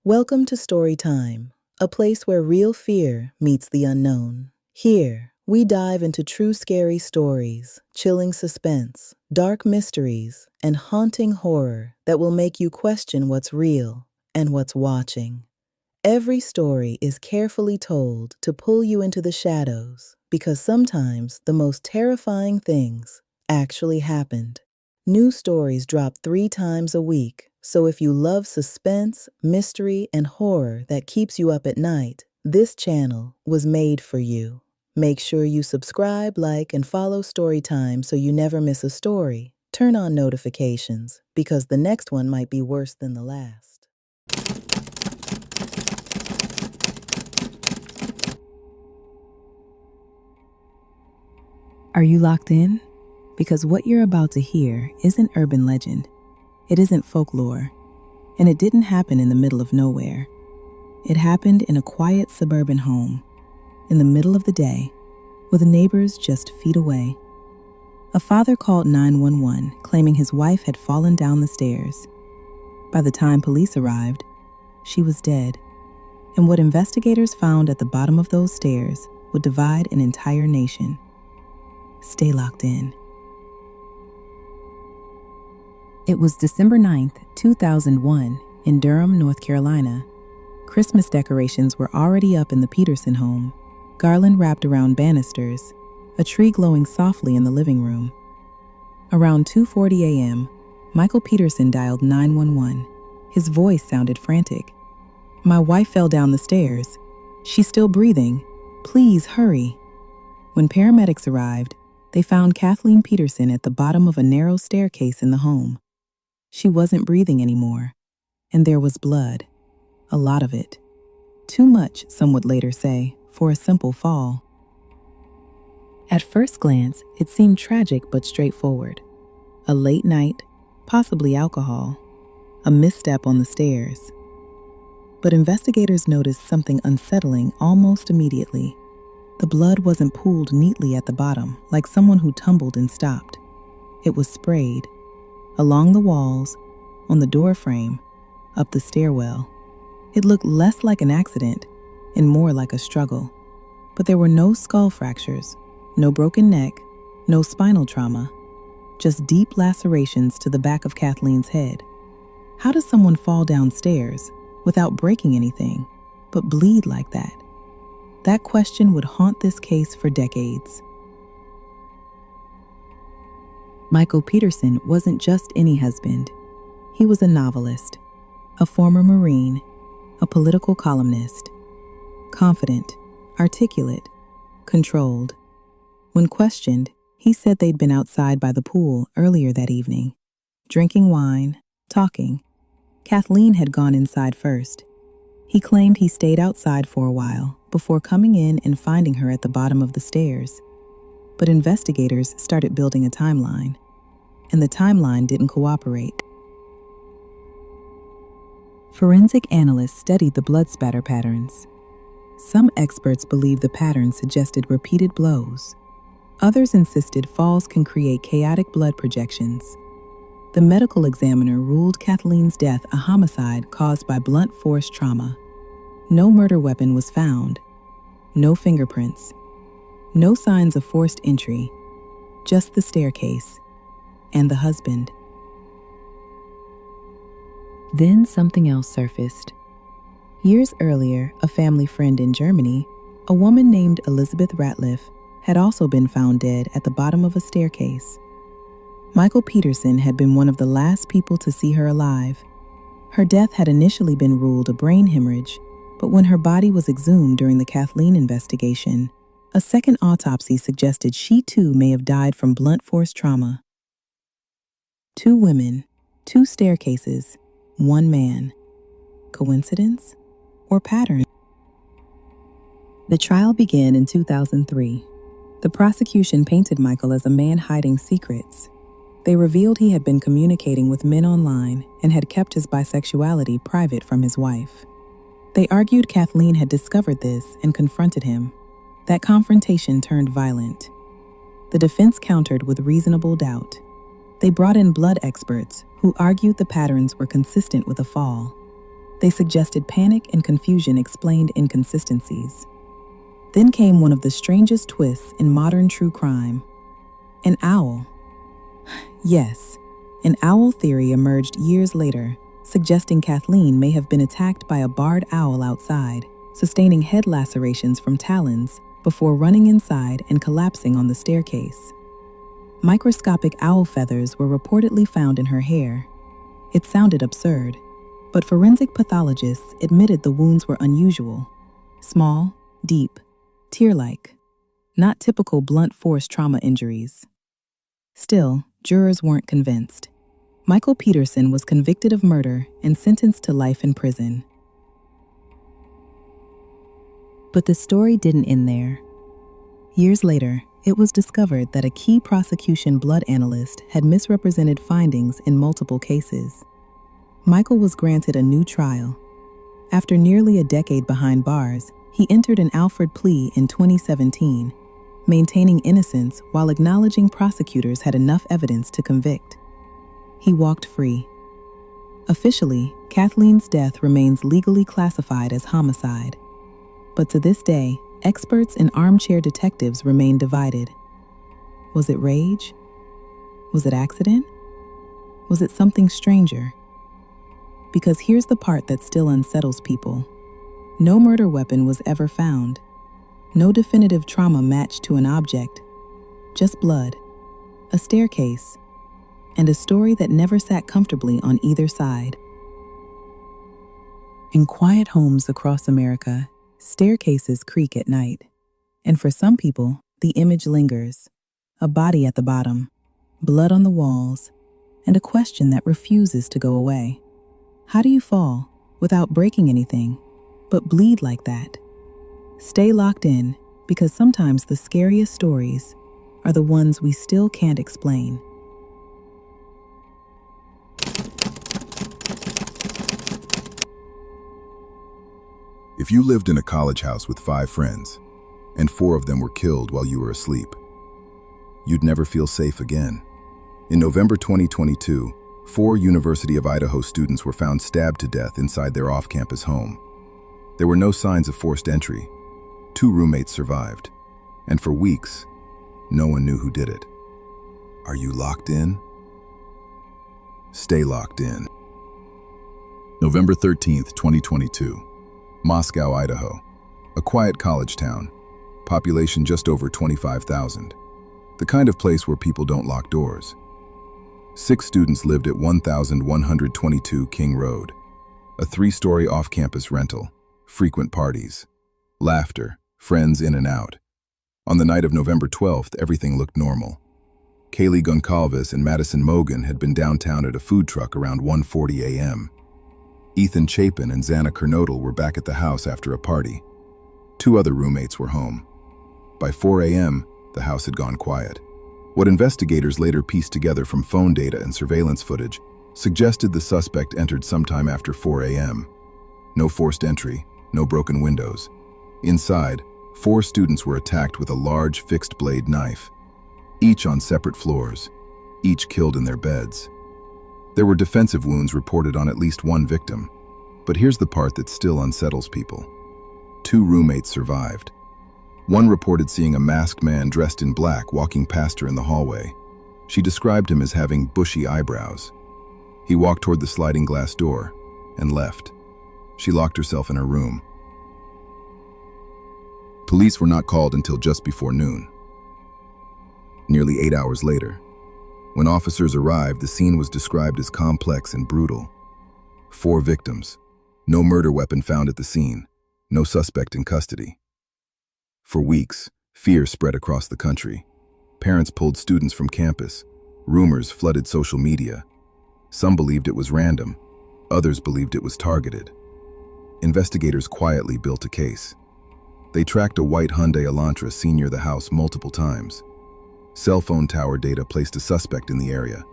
Welcome to Story Time, a place where real fear meets the unknown. Here, we dive into true scary stories, chilling suspense, dark mysteries, and haunting horror that will make you question what's real and what's watching. Every story is carefully told to pull you into the shadows because sometimes the most terrifying things actually happened. New stories drop 3 times a week, so if you love suspense, mystery, and horror that keeps you up at night, this channel was made for you. Make sure you subscribe, like, and follow Storytime so you never miss a story. Turn on notifications because the next one might be worse than the last. Are you locked in? Because what you're about to hear isn't urban legend, it isn't folklore, and it didn't happen in the middle of nowhere. It happened in a quiet suburban home, in the middle of the day, with neighbors just feet away. A father called 911, claiming his wife had fallen down the stairs. By the time police arrived, she was dead, and what investigators found at the bottom of those stairs would divide an entire nation. Stay locked in. It was December 9th, 2001, in Durham, North Carolina. Christmas decorations were already up in the Peterson home, garland wrapped around banisters, a tree glowing softly in the living room. Around 2:40 a.m., Michael Peterson dialed 911. His voice sounded frantic. "My wife fell down the stairs. She's still breathing. Please hurry." When paramedics arrived, they found Kathleen Peterson at the bottom of a narrow staircase in the home. She wasn't breathing anymore, and there was blood, a lot of it. Too much, some would later say, for a simple fall. At first glance, it seemed tragic but straightforward. A late night, possibly alcohol, a misstep on the stairs. But investigators noticed something unsettling almost immediately. The blood wasn't pooled neatly at the bottom, like someone who tumbled and stopped. It was sprayed along the walls, on the door frame, up the stairwell. It looked less like an accident and more like a struggle. But there were no skull fractures, no broken neck, no spinal trauma, just deep lacerations to the back of Kathleen's head. How does someone fall downstairs without breaking anything, but bleed like that? That question would haunt this case for decades. Michael Peterson wasn't just any husband. He was a novelist, a former Marine, a political columnist. Confident, articulate, controlled. When questioned, he said they'd been outside by the pool earlier that evening, drinking wine, talking. Kathleen had gone inside first. He claimed he stayed outside for a while before coming in and finding her at the bottom of the stairs. But investigators started building a timeline, and the timeline didn't cooperate. Forensic analysts studied the blood spatter patterns. Some experts believed the pattern suggested repeated blows. Others insisted falls can create chaotic blood projections. The medical examiner ruled Kathleen's death a homicide caused by blunt force trauma. No murder weapon was found. No fingerprints. No signs of forced entry. Just the staircase. And the husband. Then something else surfaced. Years earlier, a family friend in Germany, a woman named Elizabeth Ratliff, had also been found dead at the bottom of a staircase. Michael Peterson had been one of the last people to see her alive. Her death had initially been ruled a brain hemorrhage, but when her body was exhumed during the Kathleen investigation, a second autopsy suggested she too may have died from blunt force trauma. 2 women, 2 staircases, 1 man. Coincidence or pattern? The trial began in 2003. The prosecution painted Michael as a man hiding secrets. They revealed he had been communicating with men online and had kept his bisexuality private from his wife. They argued Kathleen had discovered this and confronted him. That confrontation turned violent. The defense countered with reasonable doubt. They brought in blood experts who argued the patterns were consistent with a fall. They suggested panic and confusion explained inconsistencies. Then came one of the strangest twists in modern true crime: an owl. Yes, an owl theory emerged years later, suggesting Kathleen may have been attacked by a barred owl outside, sustaining head lacerations from talons before running inside and collapsing on the staircase. Microscopic owl feathers were reportedly found in her hair. It sounded absurd, but forensic pathologists admitted the wounds were unusual: small, deep, tear-like, not typical blunt force trauma injuries. Still, jurors weren't convinced. Michael Peterson was convicted of murder and sentenced to life in prison. But the story didn't end there. Years later, it was discovered that a key prosecution blood analyst had misrepresented findings in multiple cases. Michael was granted a new trial. After nearly a decade behind bars, he entered an Alford plea in 2017, maintaining innocence while acknowledging prosecutors had enough evidence to convict. He walked free. Officially, Kathleen's death remains legally classified as homicide. But to this day, experts and armchair detectives remain divided. Was it rage? Was it accident? Was it something stranger? Because here's the part that still unsettles people. No murder weapon was ever found. No definitive trauma matched to an object. Just blood, a staircase, and a story that never sat comfortably on either side. In quiet homes across America, staircases creak at night. And for some people, the image lingers: a body at the bottom, blood on the walls, and a question that refuses to go away. How do you fall without breaking anything, but bleed like that? Stay locked in, because sometimes the scariest stories are the ones we still can't explain. If you lived in a college house with 5 friends, and 4 of them were killed while you were asleep, you'd never feel safe again. In November 2022, 4 University of Idaho students were found stabbed to death inside their off-campus home. There were no signs of forced entry. 2 roommates survived, and for weeks, no one knew who did it. Are you locked in? Stay locked in. November 13th, 2022. Moscow, Idaho. A quiet college town. Population just over 25,000. The kind of place where people don't lock doors. 6 students lived at 1122 King Road. A 3-story off-campus rental. Frequent parties. Laughter. Friends in and out. On the night of November 12th, everything looked normal. Kaylee Goncalves and Madison Mogan had been downtown at a food truck around 1:40 a.m. Ethan Chapin and Xana Kernodle were back at the house after a party. 2 other roommates were home. By 4 a.m., the house had gone quiet. What investigators later pieced together from phone data and surveillance footage suggested the suspect entered sometime after 4 a.m. No forced entry, no broken windows. Inside, 4 students were attacked with a large fixed-blade knife, each on separate floors, each killed in their beds. There were defensive wounds reported on at least 1 victim, but here's the part that still unsettles people. 2 roommates survived. One reported seeing a masked man dressed in black walking past her in the hallway. She described him as having bushy eyebrows. He walked toward the sliding glass door and left. She locked herself in her room. Police were not called until just before noon. Nearly 8 hours later, when officers arrived, the scene was described as complex and brutal. 4 victims, no murder weapon found at the scene, no suspect in custody. For weeks, fear spread across the country. Parents pulled students from campus. Rumors flooded social media. Some believed it was random. Others believed it was targeted. Investigators quietly built a case. They tracked a white Hyundai Elantra seen near the house multiple times. Cell phone tower data placed a suspect in the area.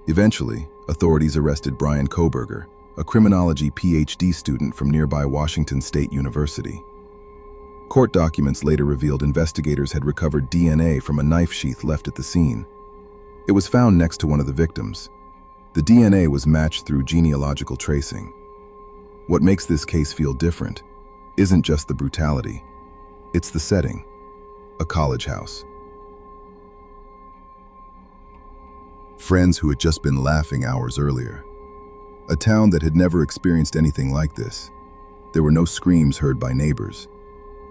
Eventually, authorities arrested Brian Koberger, a criminology PhD student from nearby Washington State University. Court documents later revealed investigators had recovered DNA from a knife sheath left at the scene. It was found next to one of the victims. The DNA was matched through genealogical tracing. What makes this case feel different isn't just the brutality, it's the setting, a college house. Friends who had just been laughing hours earlier. A town that had never experienced anything like this. There were no screams heard by neighbors,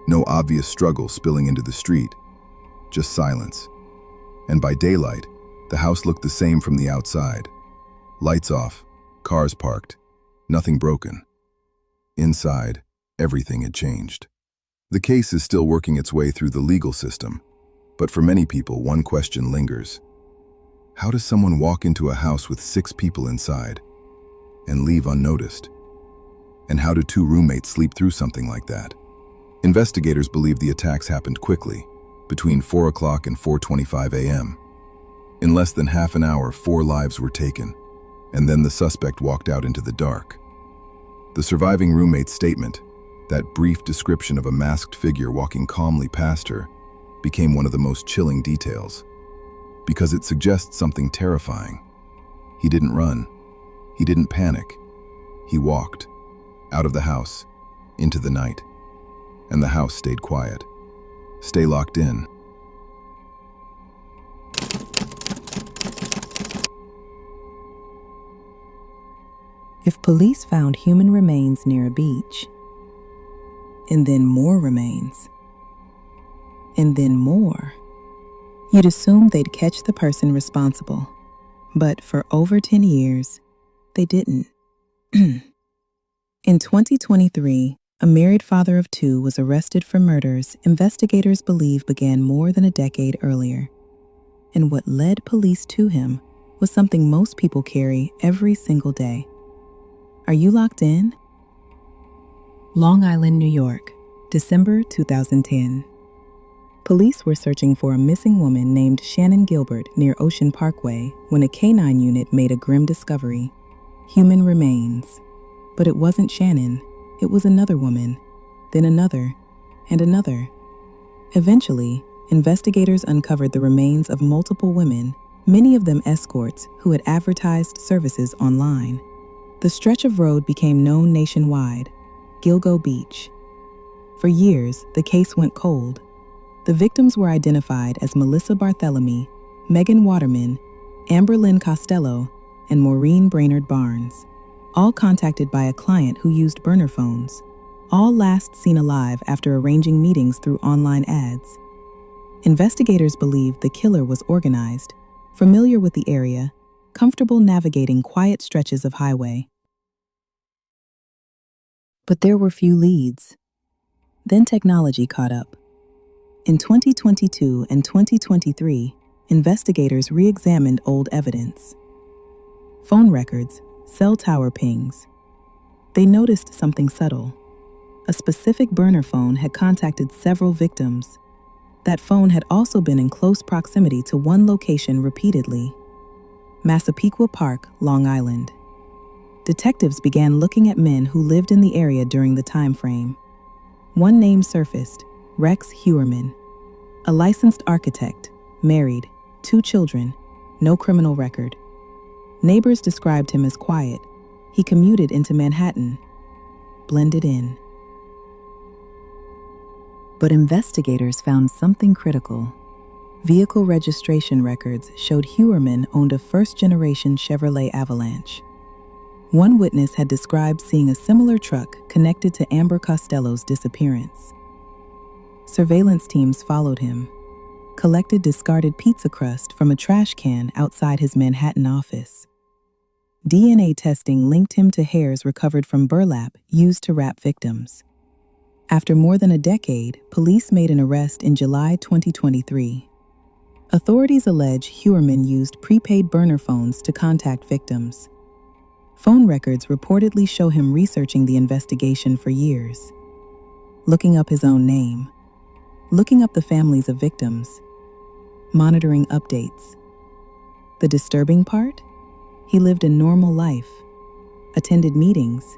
no obvious struggle spilling into the street, just silence. And by daylight, the house looked the same from the outside. Lights off, cars parked, nothing broken. Inside, everything had changed. The case is still working its way through the legal system, but for many people, one question lingers. How does someone walk into a house with 6 people inside and leave unnoticed? And how do 2 roommates sleep through something like that? Investigators believe the attacks happened quickly, between 4 o'clock and 4:25 a.m. In less than half an hour, 4 lives were taken, and then the suspect walked out into the dark. The surviving roommate's statement, that brief description of a masked figure walking calmly past her, became one of the most chilling details, because it suggests something terrifying. He didn't run. He didn't panic. He walked, out of the house, into the night. And the house stayed quiet. Stay locked in. If police found human remains near a beach, and then more remains, and then more, you'd assume they'd catch the person responsible. But for over 10 years, they didn't. In 2023, a married father of 2 was arrested for murders investigators believe began more than a decade earlier. And what led police to him was something most people carry every single day. Are you locked in? Long Island, New York, December 2010. Police were searching for a missing woman named Shannon Gilbert near Ocean Parkway when a K-9 unit made a grim discovery: human remains. But it wasn't Shannon, it was another woman, then another, and another. Eventually, investigators uncovered the remains of multiple women, many of them escorts who had advertised services online. The stretch of road became known nationwide: Gilgo Beach. For years, the case went cold. The victims were identified as Melissa Barthelemy, Megan Waterman, Amber Lynn Costello, and Maureen Brainerd Barnes, all contacted by a client who used burner phones, all last seen alive after arranging meetings through online ads. Investigators believe the killer was organized, familiar with the area, comfortable navigating quiet stretches of highway. But there were few leads. Then technology caught up. In 2022 and 2023, investigators re-examined old evidence. Phone records, cell tower pings. They noticed something subtle. A specific burner phone had contacted several victims. That phone had also been in close proximity to one location repeatedly: Massapequa Park, Long Island. Detectives began looking at men who lived in the area during the time frame. One name surfaced: Rex Hewerman, a licensed architect, married, 2 children, no criminal record. Neighbors described him as quiet. He commuted into Manhattan, blended in. But investigators found something critical. Vehicle registration records showed Hewerman owned a first-generation Chevrolet Avalanche. One witness had described seeing a similar truck connected to Amber Costello's disappearance. Surveillance teams followed him, collected discarded pizza crust from a trash can outside his Manhattan office. DNA testing linked him to hairs recovered from burlap used to wrap victims. After more than a decade, police made an arrest in July 2023. Authorities allege Hewerman used prepaid burner phones to contact victims. Phone records reportedly show him researching the investigation for years, looking up his own name, looking up the families of victims, monitoring updates. The disturbing part? He lived a normal life, attended meetings,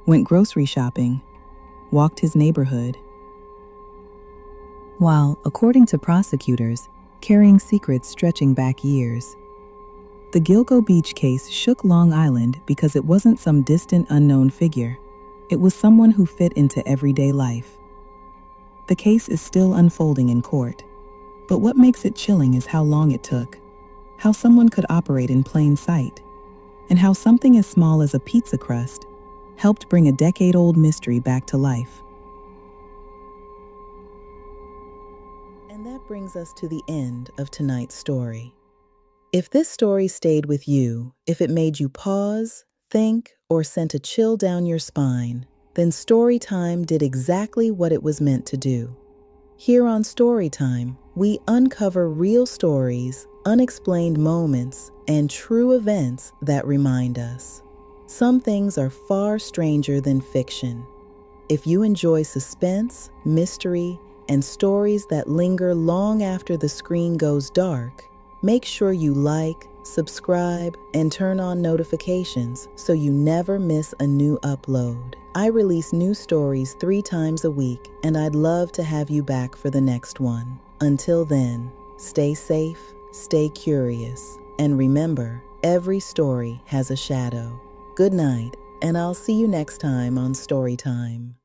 went grocery shopping, walked his neighborhood, while, according to prosecutors, carrying secrets stretching back years. The Gilgo Beach case shook Long Island because it wasn't some distant unknown figure. It was someone who fit into everyday life. The case is still unfolding in court, but what makes it chilling is how long it took, how someone could operate in plain sight, and how something as small as a pizza crust helped bring a decade-old mystery back to life. And that brings us to the end of tonight's story. If this story stayed with you, if it made you pause, think, or sent a chill down your spine, then Story Time did exactly what it was meant to do. Here on Story Time, we uncover real stories, unexplained moments, and true events that remind us. Some things are far stranger than fiction. If you enjoy suspense, mystery, and stories that linger long after the screen goes dark, make sure you like, subscribe, and turn on notifications so you never miss a new upload. I release new stories 3 times a week, and I'd love to have you back for the next one. Until then, stay safe, stay curious, and remember, every story has a shadow. Good night, and I'll see you next time on Story Time.